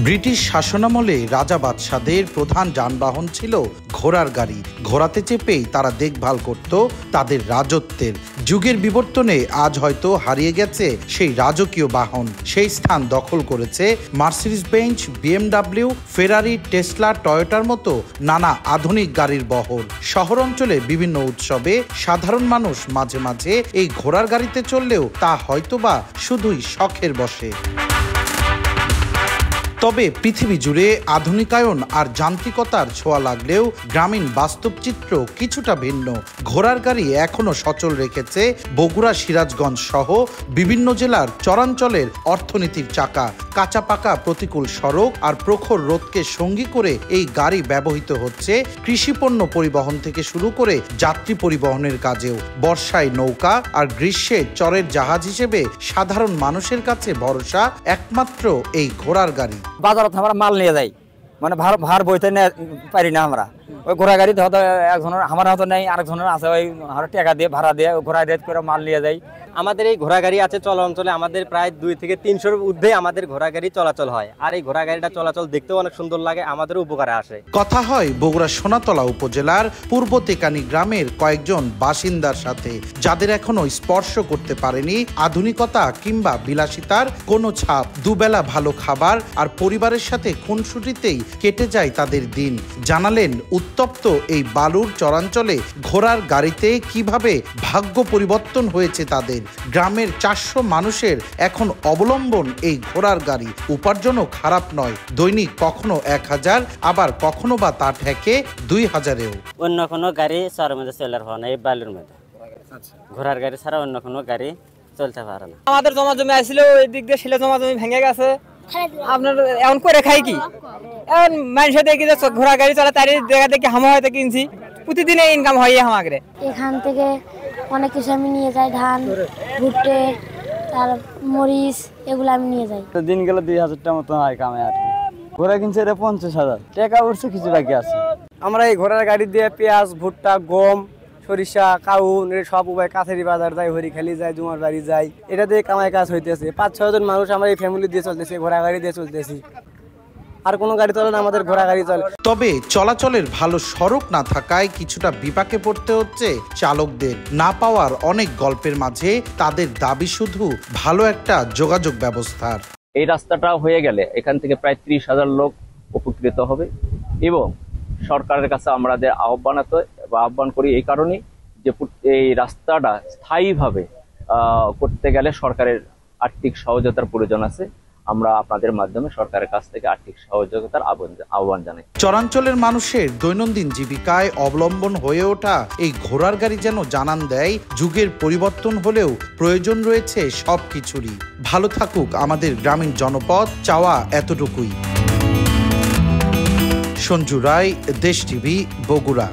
British শাসনামলে রাজা বাদশাদের প্রধান যানবাহন ছিল ঘোড়ার গাড়ি। ঘোড়াতে চেপেই তারা দেখভাল করত তাদের রাজত্বের। যুগের বিবর্তনে আজ হয়তো হারিয়ে গেছে সেই রাজকীয় বাহন। সেই স্থান দখল করেছে মার্সিডিজ বেঞ্জ, BMW, ফেরারি, টেসলা, টয়োটার মতো নানা আধুনিক গাড়ির বহর। শহর অঞ্চলে বিভিন্ন উৎসবে সাধারণ মানুষ মাঝে মাঝে এই ঘোড়ার গাড়িতে চললেও তা হয়তোবা শুধুই শখের বশে। তবে পৃথিবী জুড়ে আধুনিকায়ন আর যান্ত্রিকতার ছোঁয়া লাগলেও গ্রামীণ বাস্তব চিত্র কিছুটা ভিন্ন। ঘোড়ার গাড়ি এখনো সচল রেখেছে বগুড়া, সিরাজগঞ্জ সহ বিভিন্ন জেলার চরাঞ্চলের অর্থনীতির চাকা। কাঁচা পাকা প্রতিকূল সড়ক আর প্রখর রোদকে সঙ্গী করে এই গাড়ি ব্যবহৃত হচ্ছে কৃষিপণ্য পরিবহন থেকে শুরু করে যাত্রী পরিবহনের কাজেও। বর্ষায় নৌকা আর গ্রীষ্মে চরের জাহাজ হিসেবে সাধারণ মানুষের কাছে ভরসা একমাত্র এই ঘোড়ার গাড়ি। বাজারত আমরা মাল নিয়ে যাই, মানে ভার বইতে পারি না আমরা। ওই ঘোড়া গাড়িতে হয়তো একজনের আমার হয়তো নেই, আরেকজনের আছে, ওই টাকা দিয়ে ভাড়া দিয়ে ঘোড়া রেট করে মাল নিয়ে যাই। আমাদের এই ঘোড়া গাড়ি আছে চল অঞ্চলে আমাদের প্রায় 2 থেকে 300-র ঊর্ধ্বে আমাদের ঘোড়া গাড়ি চলাচল হয়। আর এই ঘোড়া গাড়িটা চলাচল দেখতেও অনেক সুন্দর লাগে, আমাদের উপকারে আসে। কথা হয় বগুড়া সোনাতলা উপজেলার পূর্ব তেকানি গ্রামের কয়েকজন বাসিন্দার সাথে, যাদের এখনো স্পর্শ করতে পারেনি আধুনিকতা কিংবা বিলাসিতার কোনো ছাপ। দুবেলা ভালো খাবার আর পরিবারের সাথে খুনসুটিতেই কেটে যায় তাদের দিন। জানালেন উত্তপ্ত এই বালুর চরাঞ্চলে ঘোড়ার গাড়িতে কিভাবে ভাগ্য পরিবর্তন হয়েছে তাদের। গ্রামের 400 মানুষের এখন অবলম্বন এই ঘোড়ার গাড়ি। উপার্জনও খারাপ নয়, দৈনিক কখনো 1000, আবার কখনো বা তা ঠেকে 2000-এও। অন্য কোনো গাড়ি শহরের মধ্যে চলার হয় না, এই বালুর মধ্যে ঘোড়ার গাড়ি ছাড়া অন্য কোনো গাড়ি চলতে পারে না। আমাদের জমা জমি আসছিল, ওই দিক দিয়ে শিলে জমা জমি ভেঙে গেছে। আপনার এমন করে খাই কি, এখন মানুষের দেখি যে ঘোড়া গাড়ি চলে, তারই দেখা দেখি হামা হয়তো কিনছি, প্রতিদিনে ইনকাম হয় আমাকে। এখান থেকে অনেক কিছু আমি নিয়ে যাই, ধান, ভুট্টে, তার মরিচ, এগুলো আমি নিয়ে যাই। দিন গেলে 2000 মতো হয় কামে। আর ঘোড়া কিনছে এটা 50,000 টাকা, উঠছে কিছু বাকি আছে। আমরা এই ঘোড়ার গাড়ি দিয়ে পেঁয়াজ, ভুট্টা, গম, সরিষা, কাউন সব উপায় কাছেরই বাজার যাই, হরিখালি যাই, জুমার বাড়ি যাই, এটা দিয়ে কামাই কাজ হইতেছে। 5-6 জন মানুষ আমরা এই ফ্যামিলি দিয়ে চলতেছি, ঘোড়া গাড়ি দিয়ে চলতেছি। আর কোনো গাড়ি চলে না, আমাদের ঘোড়া গাড়ি চলে। তবে চলাচলের ভালো সড়ক না থাকায় কিছুটা বিপাকে পড়তে হচ্ছে চালকদের। না পাওয়ার অনেক গল্পের মাঝে তাদের দাবি শুধু ভালো একটা যোগাযোগ ব্যবস্থার। এই রাস্তাটা হয়ে গেলে এখান থেকে প্রায় 30,000 লোক উপকৃত হবে এবং সরকারের কাছে আমাদের আহ্বান করি এই কারণেই যে এই রাস্তাটা স্থায়ীভাবে করতে গেলে সরকারের আর্থিক সহযোগিতার প্রয়োজন আছে। আমরা আপনাদের মাধ্যমে সরকারের কাছ থেকে আর্থিক সহযোগিতার আহ্বান জানাই। চরাঞ্চলের মানুষের দৈনন্দিন জীবিকায় অবলম্বন হয়ে ওঠা এই ঘোড়ার গাড়ি যেন জানান দেয় যুগের পরিবর্তন হলেও প্রয়োজন রয়েছে সবকিছুরই। ভালো থাকুক আমাদের গ্রামীণ জনপদ, চাওয়া এতটুকুই। সঞ্জু রায়, দেশ টিভি, বগুড়া।